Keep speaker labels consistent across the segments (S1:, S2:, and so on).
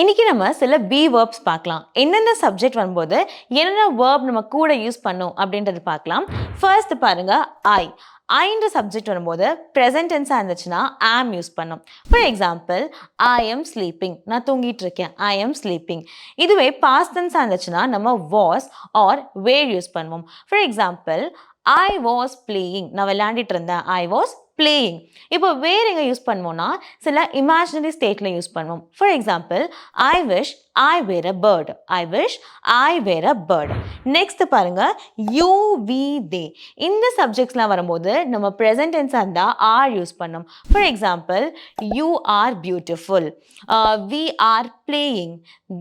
S1: இன்னைக்கு நம்ம சில பி வேர்ப்ஸ் பார்க்கலாம். என்னென்ன சப்ஜெக்ட் வரும்போது என்னென்ன வேர்ப் நம்ம கூட யூஸ் பண்ணோம் அப்படின்றது பார்க்கலாம். ஃபர்ஸ்ட் பாருங்க ஐ. ஐன்ற சப்ஜெக்ட் வரும்போது ப்ரெசன்ட் டென்ஸாக இருந்துச்சுன்னா ஆம் யூஸ் பண்ணோம். For example I am sleeping, நான் தூங்கிட்டு இருக்கேன், ஐ எம் ஸ்லீப்பிங். இதுவே பாஸ்ட் டென்ஸாக இருந்துச்சுன்னா நம்ம வாஸ் ஆர் வேர் யூஸ் பண்ணுவோம். For example I was playing, நான் விளையாண்டிட்டு இருந்தேன், ஐ வாஸ் பிளேயிங். இப்போ வேர் எங்கே யூஸ் பண்ணுவோம்னா சில இமேஜினரி ஸ்டேட்டில் யூஸ் பண்ணுவோம். For example I wish I were a bird, I wish I were a bird. Next பாருங்க யூ வி தே. இந்த சப்ஜெக்ட்ஸ்லாம் வரும்போது நம்ம ப்ரெசன்ட் டென்ஸாக இருந்தால் ஆர் யூஸ் பண்ணோம். For example you are beautiful, we are playing,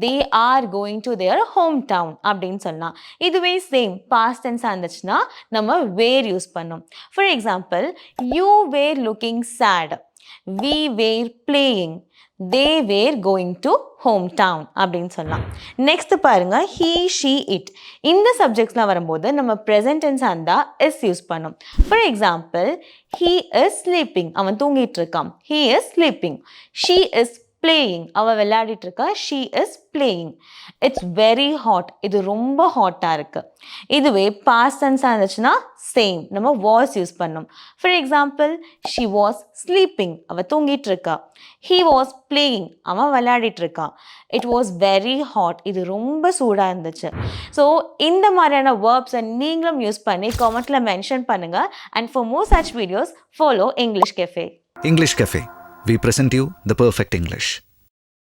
S1: they are going to their home town அப்படின்னு சொல்லலாம். இதுவே சேம் பாஸ்ட் டென்ஸாக இருந்துச்சுன்னா நம்ம வேர் யூஸ் பண்ணோம். For example you were looking sad, we were playing, they were going to hometown அப்படின்னு சொல்லலாம். Next பாருங்க he she it. இந்த சப்ஜெக்ட்ஸ்லாம் வரும்போது நம்ம ப்ரெசன்ட் டென்ஸாக இருந்தால் இஸ் யூஸ் பண்ணோம். For example he is sleeping, அவன் தூங்கிட்டு இருக்கான், he is sleeping. she is playing, அவ விளையாடிட்டு இருக்கா, she is playing. it's very hot, இது ரொம்ப ஹாட்டாக இருக்கு. இதுவே பாஸ்ட் டென்ஸாக இருந்துச்சுன்னா சேம் நம்ம was யூஸ் பண்ணோம். For example she was sleeping, அவ தூங்கிட்டு இருக்கா, he was playing, அவன் விளையாடிட்டு இருக்கா. it was very hot, இது ரொம்ப சூடாக இருந்துச்சு. ஸோ இந்த மாதிரியான வேர்ப்ஸை நீங்களும் யூஸ் பண்ணி கமெண்ட்ல மென்ஷன் பண்ணுங்க. and for more such videos follow English Cafe.
S2: English Cafe. We present you the perfect English.